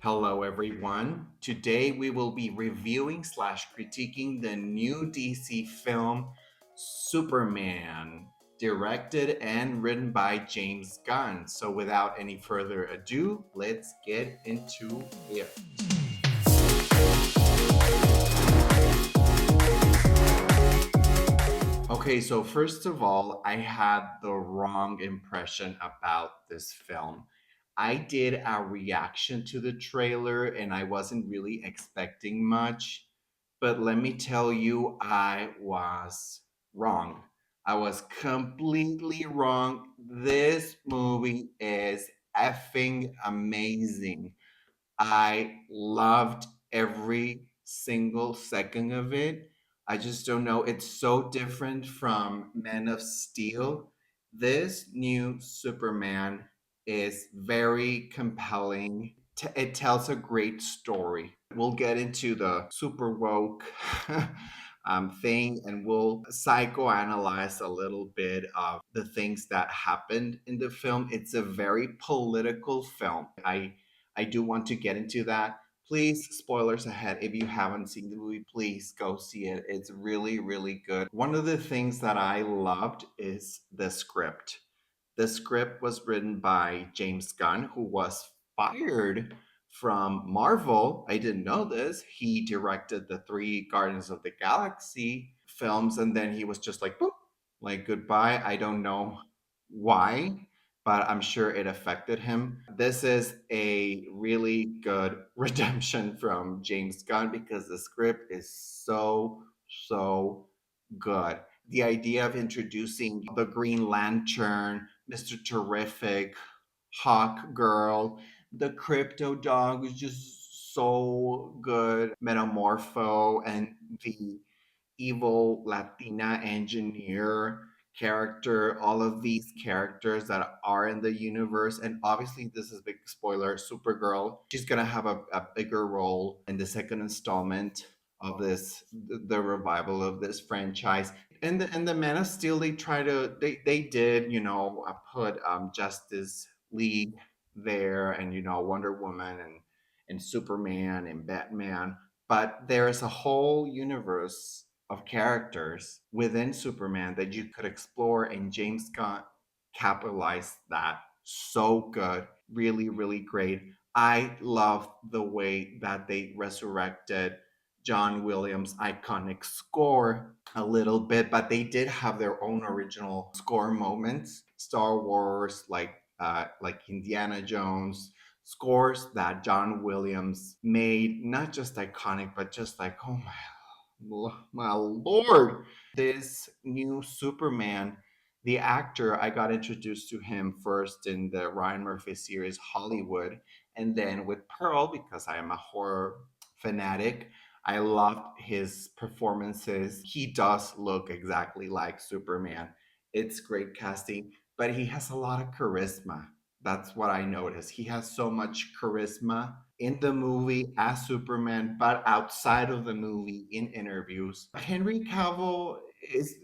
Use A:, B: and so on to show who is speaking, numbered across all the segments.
A: Hello, everyone. Today we will be reviewing slash critiquing the new DC film Superman, directed and written by James Gunn. So, without any further ado, let's get into it. Okay, so first of all, I had the wrong impression about this film. I did a reaction to the trailer and I wasn't really expecting much, but let me tell you, I was wrong. I was completely wrong. This movie is effing amazing. I loved every single second of it. I just don't know. It's so different from Men of Steel. This new Superman is very compelling. It tells a great story. We'll get into the super woke thing and we'll psychoanalyze a little bit of the things that happened in the film. It's a very political film. I do want to get into that. Please, spoilers ahead. If you haven't seen the movie, please go see it. It's really, really good. One of the things that I loved is the script. The script was written by James Gunn, who was fired from Marvel. I didn't know this. He directed the three Guardians of the Galaxy films, and then he was just like, boop, like goodbye. I don't know why, but I'm sure it affected him. This is a really good redemption from James Gunn because the script is so good. The idea of introducing the Green Lantern, Mr. Terrific, Hawk Girl, the Crypto Dog was just so good. Metamorpho and the evil Latina engineer character, all of these characters that are in the universe. And obviously, this is big spoiler Supergirl. She's going to have a bigger role in the second installment of this, the revival of this franchise. And the Man of Steel, they did, put Justice League there and, Wonder Woman and Superman and Batman, but there is a whole universe of characters within Superman that you could explore, and James Gunn capitalized that so good. Really, really great. I love the way that they resurrected John Williams' iconic score a little bit, but they did have their own original score moments. Star Wars, like Indiana Jones, scores that John Williams made, not just iconic, but just like, oh my lord. This new Superman, the actor, I got introduced to him first in the Ryan Murphy series Hollywood, and then with Pearl, because I am a horror fanatic. I loved his performances. He does look exactly like Superman. It's great casting, but he has a lot of charisma. That's what I noticed. He has so much charisma in the movie as Superman, but outside of the movie in interviews. Henry Cavill is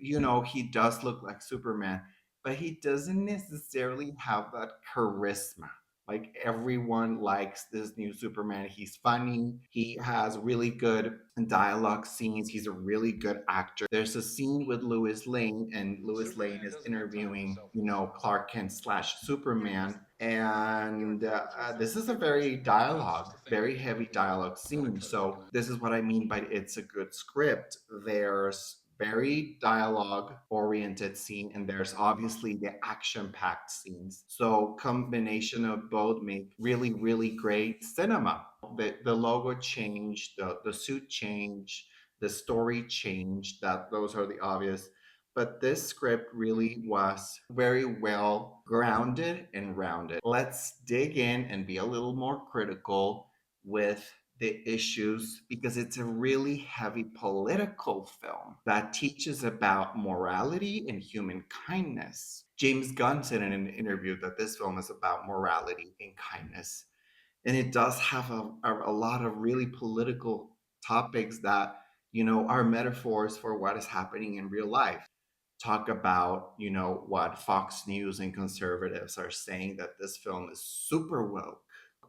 A: he does look like Superman, but he doesn't necessarily have that charisma. Like everyone likes this new Superman. He's funny. He has really good dialogue scenes. He's a really good actor. There's a scene with Louis Lane, and Louis Lane is interviewing, Clark Kent slash Superman. And this is a very heavy dialogue scene. So this is what I mean by it's a good script. There's very dialogue oriented scene and there's obviously the action packed scenes, so combination of both make really really great cinema. The logo changed, the suit changed, the story changed, that those are the obvious, but this script really was very well grounded and rounded. Let's dig in and be a little more critical with the issues because it's a really heavy political film that teaches about morality and human kindness. James Gunn said in an interview that this film is about morality and kindness. And it does have a lot of really political topics that, are metaphors for what is happening in real life. Talk about, what Fox News and conservatives are saying, that this film is super woke.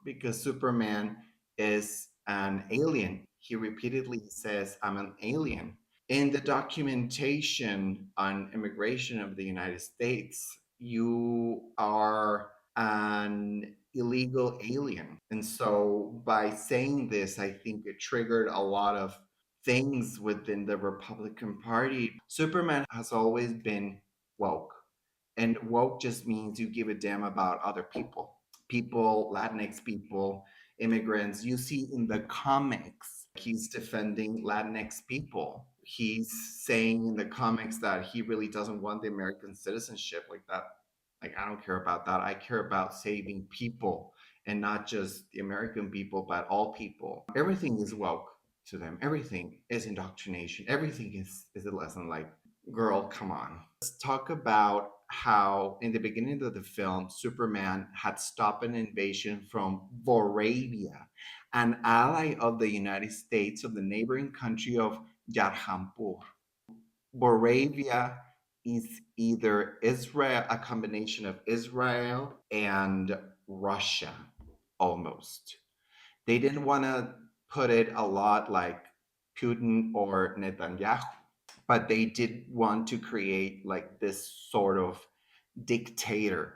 A: because Superman is an alien. He repeatedly says, I'm an alien. In the documentation on immigration of the United States, you are an illegal alien. And so by saying this, I think it triggered a lot of things within the Republican Party. Superman has always been woke. And woke just means you give a damn about other people, Latinx people, immigrants. You see in the comics, he's defending Latinx people. He's saying in the comics that he really doesn't want the American citizenship like that. Like, I don't care about that. I care about saving people, and not just the American people, but all people. Everything is woke to them. Everything is indoctrination. Everything is a lesson. Like, girl, come on. Let's talk about how in the beginning of the film, Superman had stopped an invasion from Boravia, an ally of the United States of the neighboring country of Yarhampur. Boravia is either Israel, a combination of Israel and Russia, almost. They didn't want to put it a lot like Putin or Netanyahu, but they did want to create like this sort of dictator,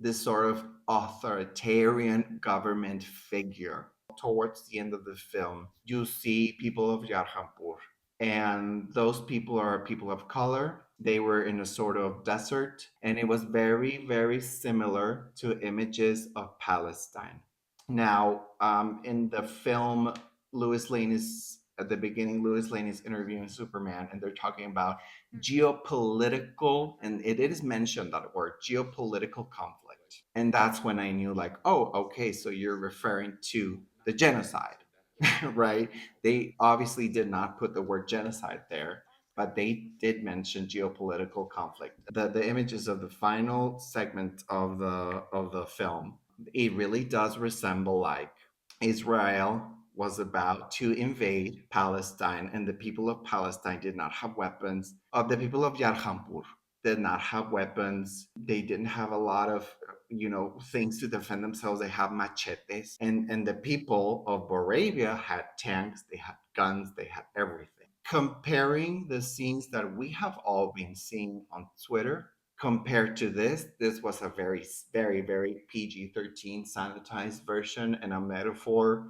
A: this sort of authoritarian government figure. Towards the end of the film, you see people of Yarhampur, and those people are people of color. They were in a sort of desert, and it was very, very similar to images of Palestine. Now, in the film, Louis Lane is at the beginning. Louis Lane is interviewing Superman, and they're talking about geopolitical, and it is mentioned that word, geopolitical conflict. And that's when I knew, like, oh, okay, so you're referring to the genocide, right? They obviously did not put the word genocide there, but they did mention geopolitical conflict. The images of the final segment of the film, it really does resemble like Israel was about to invade Palestine, and the people of Palestine did not have weapons. The people of Yarhampur did not have weapons. They didn't have a lot of things to defend themselves. They have machetes, and the people of Moravia had tanks. They had guns. They had everything. Comparing the scenes that we have all been seeing on Twitter compared to this was a very, very, very PG-13 sanitized version and a metaphor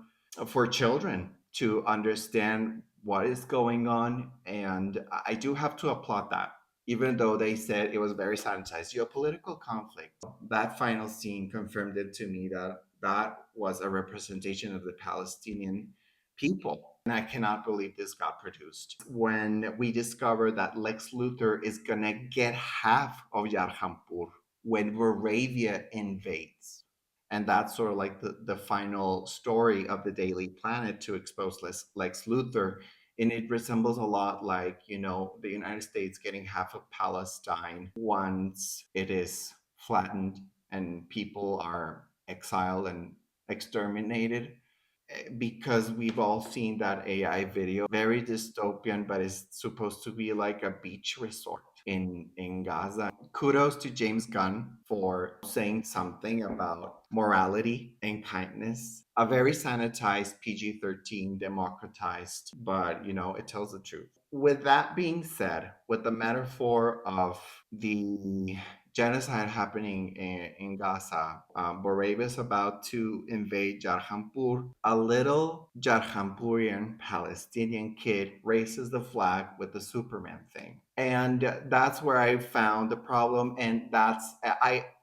A: for children to understand what is going on. And I do have to applaud that, even though they said it was very sanitized. Geopolitical conflict. That final scene confirmed it to me that that was a representation of the Palestinian people. And I cannot believe this got produced. When we discover that Lex Luthor is gonna get half of Yarhampur when Moravia invades. And that's sort of like the final story of the Daily Planet to expose Lex Luthor. And it resembles a lot like, the United States getting half of Palestine once it is flattened and people are exiled and exterminated, because we've all seen that AI video, very dystopian, but it's supposed to be like a beach resort in Gaza. Kudos to James Gunn for saying something about morality and kindness. A very sanitized PG-13, democratized, but it tells the truth. With that being said, with the metaphor of the genocide happening in Gaza. Borave is about to invade Jarhampur. A little Jarhampurian Palestinian kid raises the flag with the Superman thing. And that's where I found the problem. And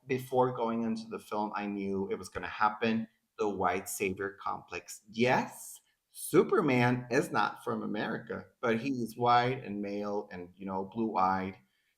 A: before going into the film, I knew it was going to happen. The white savior complex. Yes, Superman is not from America, but he's white and male and, blue eyed,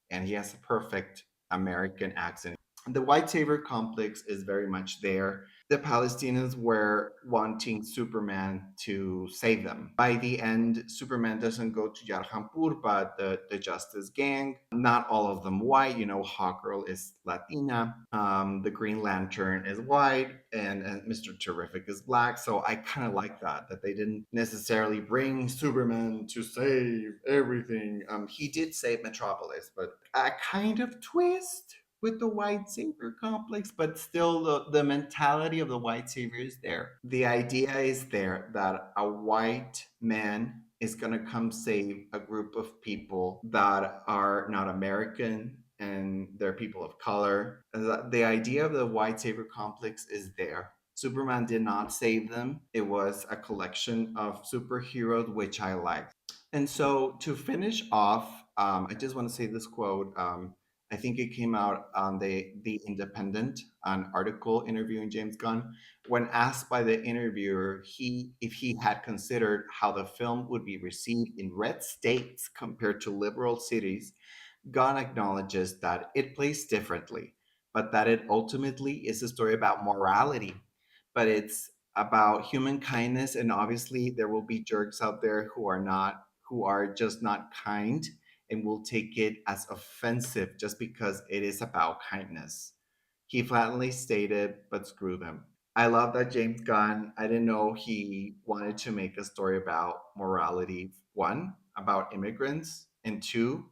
A: and he has a perfect American accent. The white savior complex is very much there. The Palestinians were wanting Superman to save them. By the end, Superman doesn't go to Yarhampur, but the Justice Gang, not all of them white. Hawkgirl is Latina, the Green Lantern is white, and Mr. Terrific is black. So I kind of like that they didn't necessarily bring Superman to save everything. He did save Metropolis, but a kind of twist. with the white savior complex, but still the mentality of the white savior is there. The idea is there that a white man is going to come save a group of people that are not American and they're people of color. The idea of the white savior complex is there. Superman did not save them. It was a collection of superheroes, which I liked. And so to finish off, I just want to say this quote. I think it came out on the Independent, an article interviewing James Gunn. When asked by the interviewer if he had considered how the film would be received in red states compared to liberal cities, Gunn acknowledges that it plays differently, but that it ultimately is a story about morality. But it's about human kindness, and obviously there will be jerks out there who are just not kind and will take it as offensive just because it is about kindness. He flatly stated, but screw them. I love that James Gunn, I didn't know he wanted to make a story about morality. One, about immigrants, and two,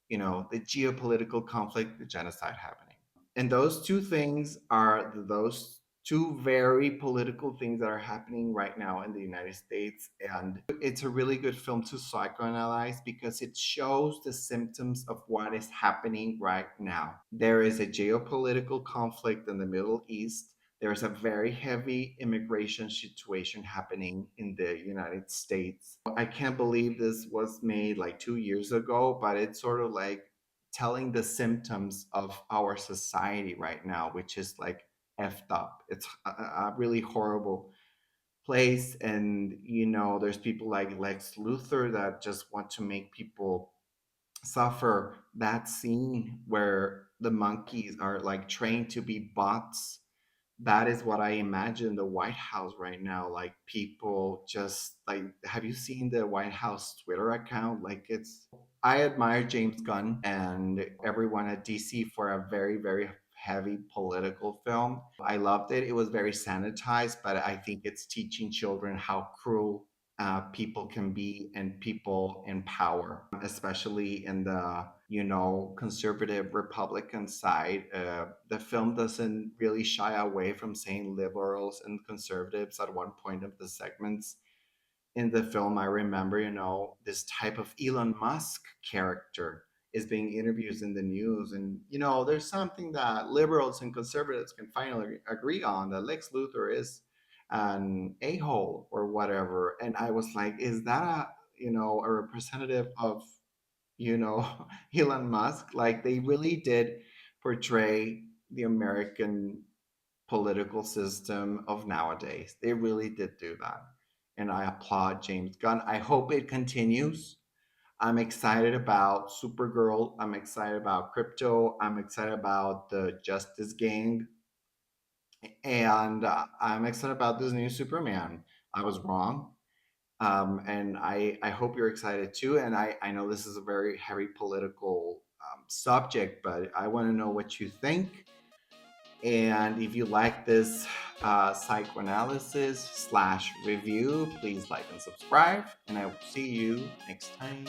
A: the geopolitical conflict, the genocide happening. And those two things are those two very political things that are happening right now in the United States. And it's a really good film to psychoanalyze because it shows the symptoms of what is happening right now. There is a geopolitical conflict in the Middle East. There's a very heavy immigration situation happening in the United States. I can't believe this was made like 2 years ago, but it's sort of like telling the symptoms of our society right now, which is like effed up. It's a really horrible place. And, there's people like Lex Luthor that just want to make people suffer. That scene where the monkeys are like trained to be bots, that is what I imagine the White House right now. Like people just like, have you seen the White House Twitter account? Like I admire James Gunn and everyone at DC for a very, very heavy political film. I loved it. It was very sanitized, but I think it's teaching children how cruel people can be and people in power, especially in the conservative Republican side. The film doesn't really shy away from saying liberals and conservatives at one point of the segments in the film. I remember, this type of Elon Musk character is being interviewed in the news. And, there's something that liberals and conservatives can finally agree on, that Lex Luthor is an a-hole or whatever. And I was like, is that a representative of, Elon Musk? Like they really did portray the American political system of nowadays. They really did do that. And I applaud James Gunn. I hope it continues. I'm excited about Supergirl. I'm excited about Crypto. I'm excited about the Justice Gang. And I'm excited about this new Superman. I was wrong. And I hope you're excited too. And I know this is a very heavy political subject, but I want to know what you think. And if you like this psychoanalysis slash review, please like and subscribe. And I will see you next time.